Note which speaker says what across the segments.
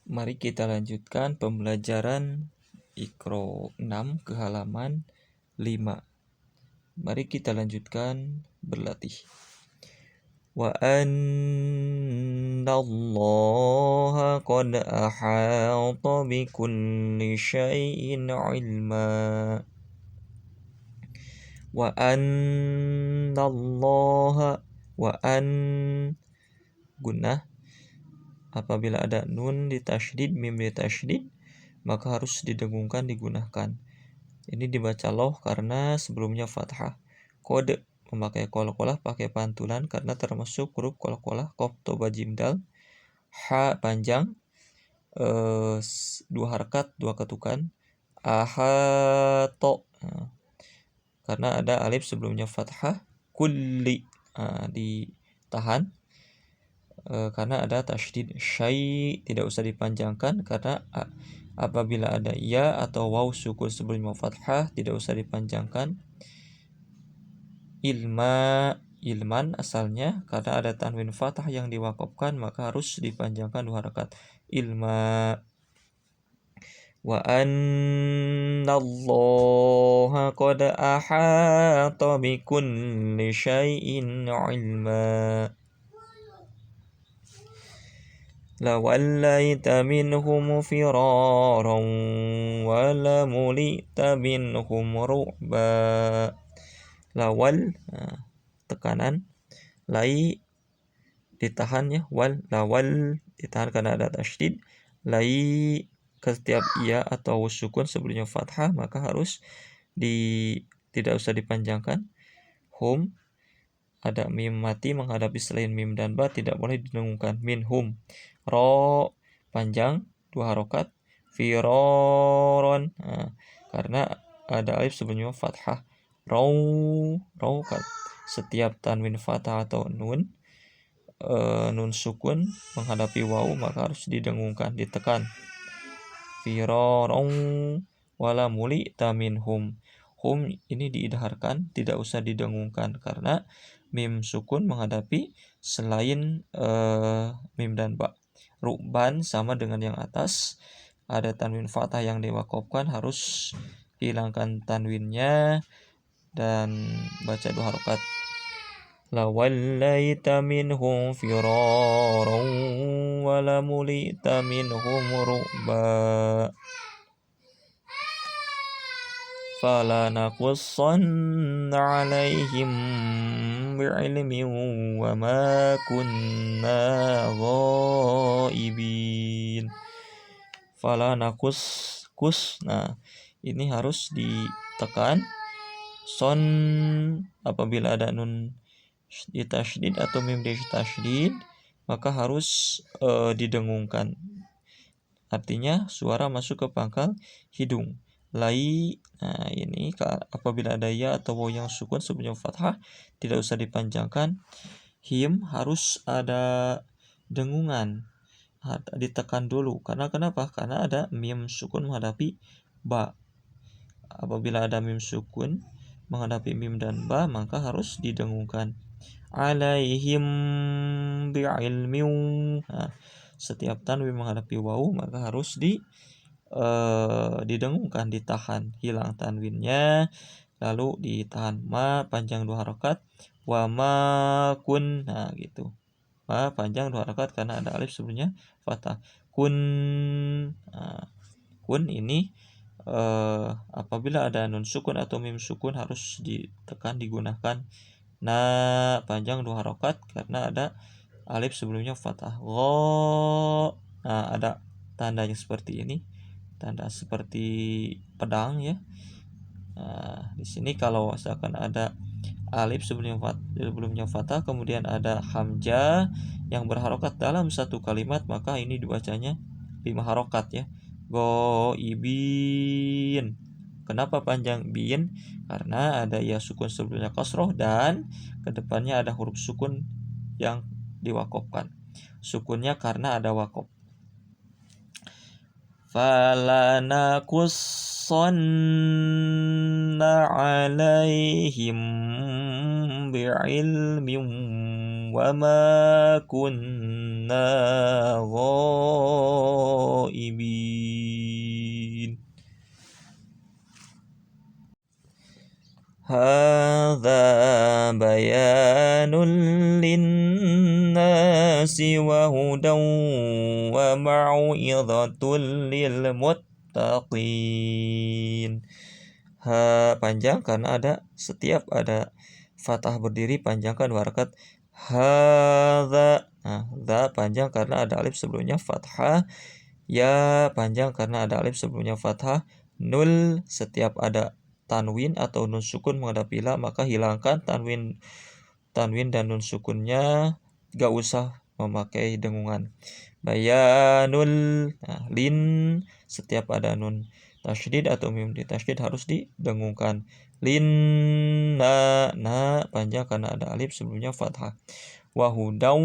Speaker 1: Mari kita lanjutkan pembelajaran Iqra 6 ke halaman 5. Mari kita lanjutkan berlatih. Wa annallaha qad ahata bikulli syai'in ilma. Wa annallaha gunnah. Apabila ada nun ditasydid, mim ditasydid, maka harus didengungkan, digunakan. Ini dibaca loh karena sebelumnya fathah. Kode memakai qalqalah pakai pantulan karena termasuk huruf qalqalah qaf toba jim dal. Ha panjang, 2 harakat 2 ketukan. Ahato karena ada alif sebelumnya fathah. Kulli ditahan karena ada tasydid. Syai tidak usah dipanjangkan karena apabila ada ya atau waw sukun sebelumnya fathah tidak usah dipanjangkan. Ilman asalnya karena ada tanwin fathah yang diwaqafkan maka harus dipanjangkan 2 harakat. Ilma. Wa annallaha qad ahata bikulli syai'in ilma. لوليت منهم فرارا ولملئت منهم رعبا. Lawal tekanan, lai ditahan ya, lawal ditahan karena ada tasydid. Lai ke setiap iya atau sukun sebelumnya fathah maka harus tidak usah dipanjangkan. Hum ada mim mati menghadapi selain mim dan ba tidak boleh didengungkan. Minhum. Ro panjang 2 harokat. Firoron karena ada alif sebelumnya fathah. Raw setiap tanwin fathah atau nun sukun menghadapi waw maka harus didengungkan, ditekan. Firoron wala muli taminhum. Hum ini diidharkan, tidak usah didengungkan karena mim sukun menghadapi selain mim dan ba. Ru'ban sama dengan yang atas, ada tanwin fathah yang diwaqafkan harus hilangkan tanwinnya dan baca 2 harakat. Lawallaita minhum firaran walamulita minhum ru'ba. Falanaqussanna 'alaihim bi'ilmin wa ma kunna ghaibin. Ini harus ditekan. Son apabila ada nun ditasydid atau mim ditasydid maka harus didengungkan. Artinya suara masuk ke pangkal hidung. Lai, ini apabila ada ya atau waw yang sukun sebelumnya fathah tidak usah dipanjangkan. Him harus ada dengungan, ditekan dulu. Karena kenapa? Karena ada mim sukun menghadapi ba. Apabila ada mim sukun menghadapi mim dan ba maka harus didengungkan. Alaihim bi'ilmin. Setiap tanwin menghadapi waw maka harus didengungkan, ditahan, hilang tanwinnya, lalu ditahan. Ma panjang 2 harakat, wa ma kun, gitu. Ma panjang 2 harakat karena ada alif sebelumnya fathah. Kun ini apabila ada nun sukun atau mim sukun harus ditekan, digunakan. Na panjang 2 harakat karena ada alif sebelumnya fathah. Ada tandanya seperti ini, tanda seperti pedang ya. Di sini kalau misalkan ada alif sebelumnya fathah kemudian ada hamzah yang berharokat dalam satu kalimat maka ini dibacanya 5 harokat ya. Ghaibin. Kenapa panjang bin? Karena ada ya sukun sebelumnya kasroh dan kedepannya ada huruf sukun yang diwaqafkan. Sukunnya karena ada waqaf. Falanaqussanna 'alaihim bi'ilmin wa ma kunna الغائبين هذا بيان للناس وهدى وموعظة للمتقين. Ha panjang karena setiap ada fathah berdiri panjangkan 2 harakat. Hadza. Nah, dza panjang karena ada alif sebelumnya fathah. Ya panjang karena ada alif sebelumnya fathah. Nul setiap ada tanwin atau nun sukun menghadapi lam maka hilangkan tanwin dan nun sukunnya, gak usah memakai dengungan. Bayanul. Nah, lin setiap ada nun tasydid atau mim ditasydid harus didengungkan. Linna. Na panjang karena ada alif sebelumnya fathah. Wahudau.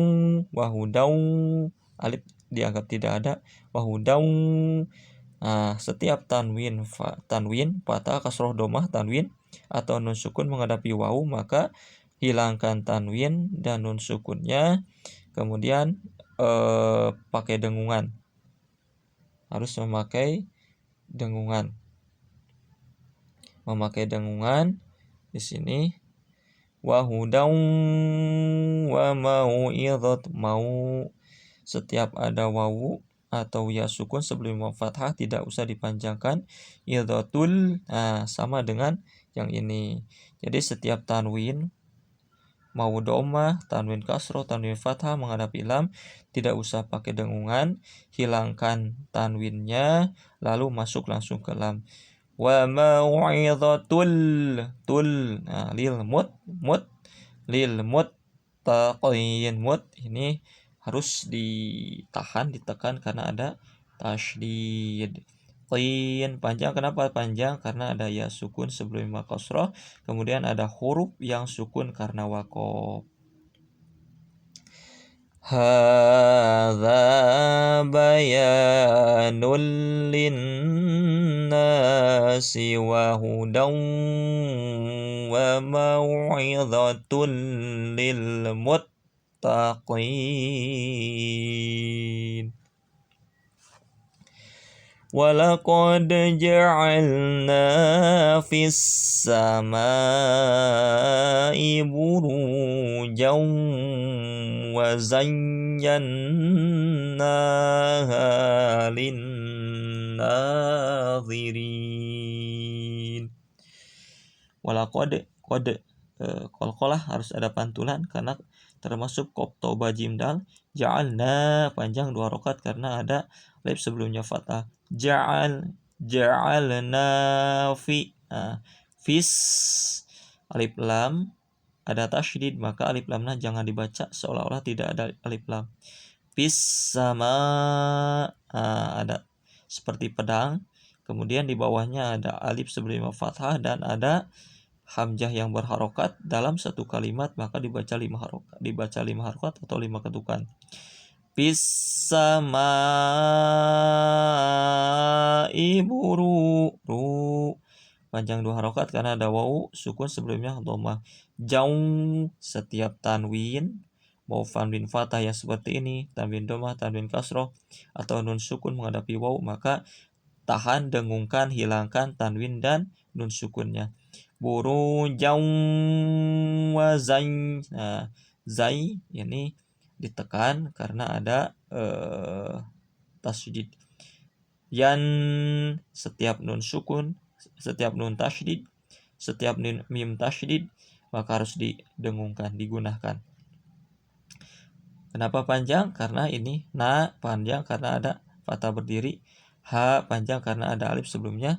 Speaker 1: Alif dianggap tidak ada. Wahudau. Nah, setiap tanwin fathah kasroh domah tanwin atau nun sukun menghadapi wawu maka hilangkan tanwin dan nun sukunnya, kemudian pakai dengungan. Harus memakai dengungan. Di sini wahudau wa mau'izat. Mau setiap ada wawu atau ya sukun sebelum fathah tidak usah dipanjangkan. Idzatul. Nah, sama dengan yang ini. Jadi setiap tanwin mau domah, tanwin kasroh, tanwin fathah menghadapi lam tidak usah pakai dengungan, hilangkan tanwinnya lalu masuk langsung ke lam. Wa mau'izatul lil muttaqin. Mut ini harus ditekan karena ada tasydid. Qin panjang, kenapa panjang? Karena ada ya sukun sebelum kasroh, kemudian ada huruf yang sukun karena waqaf. Hadza bayanul linnasi wa hudan wa mau'izatul lil muttaqin. Walaqad ja'alna fis samai burujan wa zayyannaha lin-nazirin. Walaqad qalqalah harus ada pantulan karena termasuk qobtoba jim dal. Ja'alna panjang 2 harakat karena ada alif sebelumnya fathah. Ja'alna fi. Fis alif lam ada tasydid maka alif lamnya jangan dibaca seolah-olah tidak ada alif lam. Fis sama ada seperti pedang, kemudian di bawahnya ada alif sebelumnya fathah dan ada hamzah yang berharokat dalam satu kalimat maka dibaca 5 harokat atau 5 ketukan. Fis samai buru panjang 2 harokat karena ada wawu sukun sebelumnya dhammah. Jauh setiap tanwin mau tanwin fathah yang seperti ini, tanwin dhammah, tanwin kasroh atau nun sukun menghadapi wawu maka tahan, dengungkan, hilangkan tanwin dan nun sukunnya. Buru jauh wa zai. Nah, zai ini ditekan karena ada tasydid. Yan setiap nun sukun, setiap nun tasydid, setiap mim tasydid maka harus didengungkan, digunakan. Kenapa panjang? Karena ini na panjang karena ada fathah berdiri. Ha panjang karena ada alif sebelumnya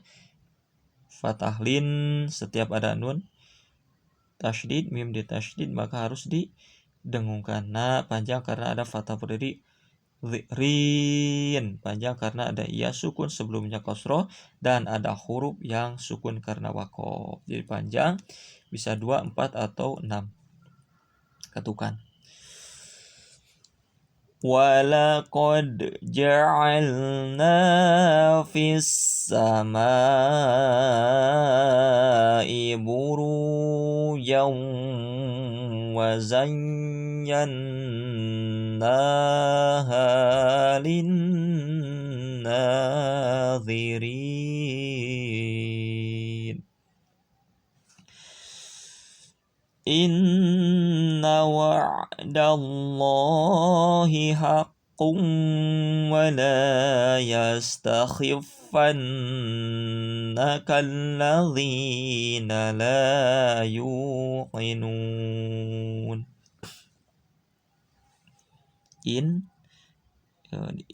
Speaker 1: fathah. Lin setiap ada nun tasydid, mim ditasydid maka harus didengungkan. Na panjang karena ada fathah berdiri. Rin panjang karena ada ya sukun sebelumnya kasroh dan ada huruf yang sukun karena waqaf. Jadi panjang bisa 2, 4 atau 6 ketukan. Walaqad ja'alna fis samai burujan wa zayyannaha lin-nazirin. nadhirin. Inna wa'dallahi haqqun wa la yastakhifannaka alladhina la yuqinun.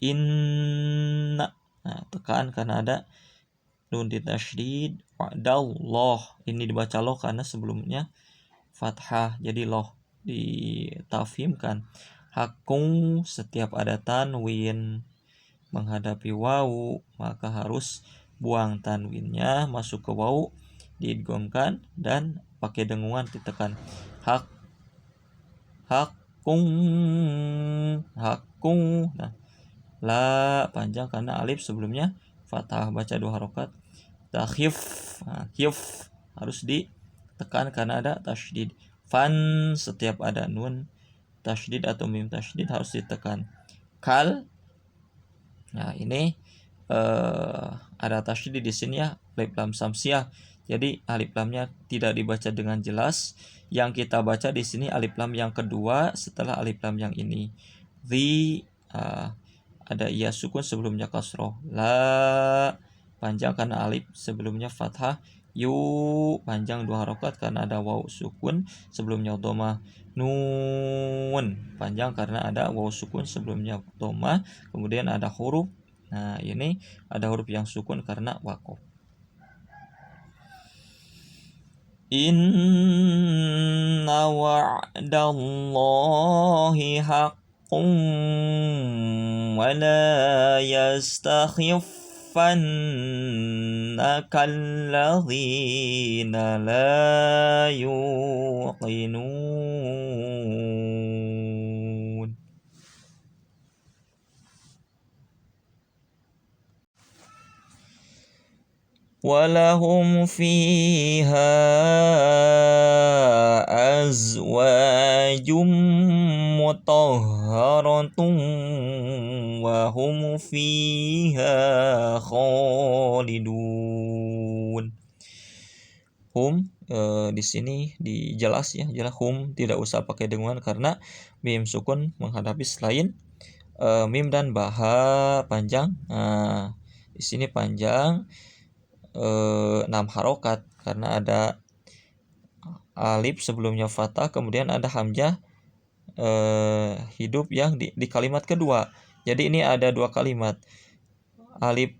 Speaker 1: Inna, nah, tekan karena ada nun ditasydid. Wa'dallah, ini dibaca loh karena sebelumnya fathah, jadi loh ditafhimkan. Hakung, setiap ada tanwin menghadapi wawu maka harus buang tanwinnya masuk ke wawu, diidghamkan dan pakai dengungan ditekan. Hakung. Nah, la panjang karena alif sebelumnya fathah, baca 2 harokat. Takhif, nah, khif harus ditekan karena ada tasydid. Fan, setiap ada nun tasydid atau mim tasydid harus ditekan. Kal, nah ini ada tasydid di sini ya, alif lam samsiah. Jadi alif lamnya tidak dibaca dengan jelas. Yang kita baca di sini alif lam yang kedua setelah alif lam yang ini. Ada iya sukun sebelumnya kasroh. La panjang karena alif sebelumnya fathah. Yu panjang 2 harokat karena ada waw sukun sebelumnya dhamma. Nun panjang karena ada waw sukun sebelumnya dhamma, kemudian ada huruf. Nah, ini ada huruf yang sukun karena waqaf. Inna wa'dallahi haqqun wa la yastakhifannaka alladhina la yuqinun. Walahum fiha azwajum mutahharatun wa hum fiha khalidun. Hum di sini dijelas ya, jelas hum tidak usah pakai dengungan karena mim sukun menghadapi selain mim dan baha panjang. Nah, di sini panjang 6 harokat karena ada alif sebelumnya fathah, kemudian ada hamzah hidup yang di kalimat kedua. Jadi ini ada 2 kalimat. Alif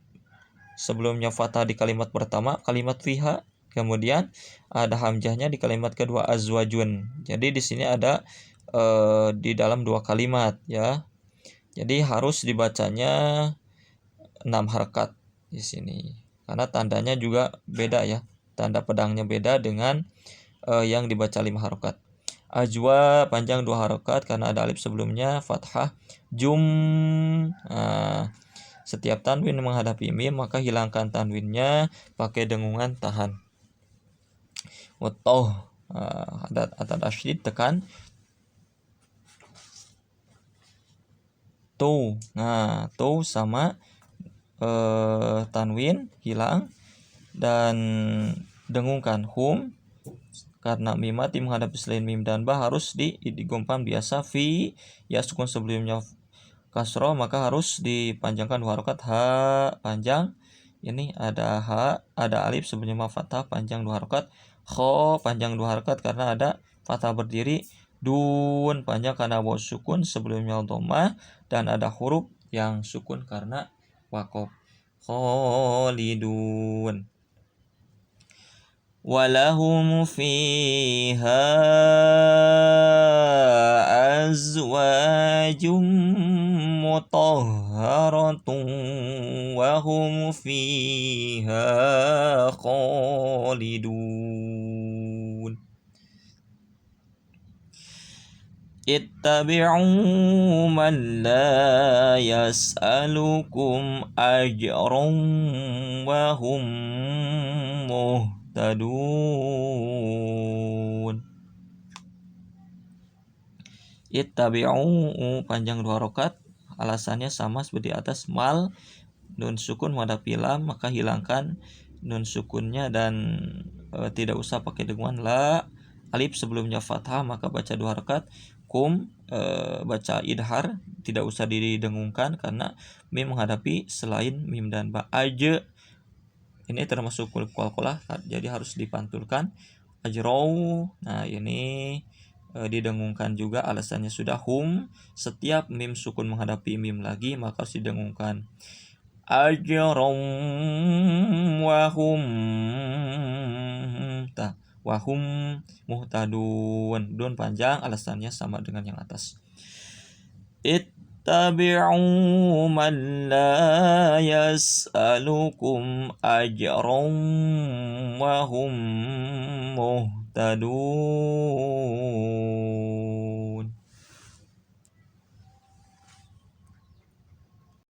Speaker 1: sebelumnya fathah di kalimat pertama, kalimat fiha, kemudian ada hamzahnya di kalimat kedua, azwajun. Jadi di sini ada di dalam 2 kalimat ya. Jadi harus dibacanya 6 harokat di sini. Karena tandanya juga beda ya. Tanda pedangnya beda dengan yang dibaca 5 harokat. Ajwa panjang 2 harokat karena ada alif sebelumnya fathah. Jum, setiap tanwin menghadapi mim maka hilangkan tanwinnya pakai dengungan tahan. Watoh, ada tasydid tekan. Tu, nah tu sama tanwin hilang dan dengungkan. Hum karena mimati menghadapi selain mim dan ba harus digompan biasa. Fi ya sukun sebelumnya kasroh maka harus dipanjangkan 2 harokat. Ha panjang, ini ada ha, ada alif sebelumnya fathah panjang 2 harokat. Kho panjang 2 harokat karena ada fathah berdiri. Dun panjang karena waw sukun sebelumnya dhammah dan ada huruf yang sukun karena waqaf. Khalidun. Walahum fiha azwajum mutahharatun wa hum fiha khalidun. Ittabi'u man la yas'alukum ajran wa hum muhtadun. Ittabi'u panjang 2 harokat, alasannya sama seperti atas. Mal nun sukun menghadapi lam, maka hilangkan nun sukunnya dan tidak usah pakai dengungan la. Alif sebelumnya fathah, maka baca 2 rakaat. Kum baca idhar, tidak usah didengungkan karena mim menghadapi selain mim dan ba. Aja ini termasuk qalqalah, jadi harus dipantulkan. Ajrau, nah ini didengungkan juga, alasannya sudah hum, setiap mim sukun menghadapi mim lagi maka harus didengungkan. Ajrau wahum wahum muhtadun, dun panjang, alasannya sama dengan yang atas. Ittabi'u man la yas'alukum ajran wa hum muhtadun.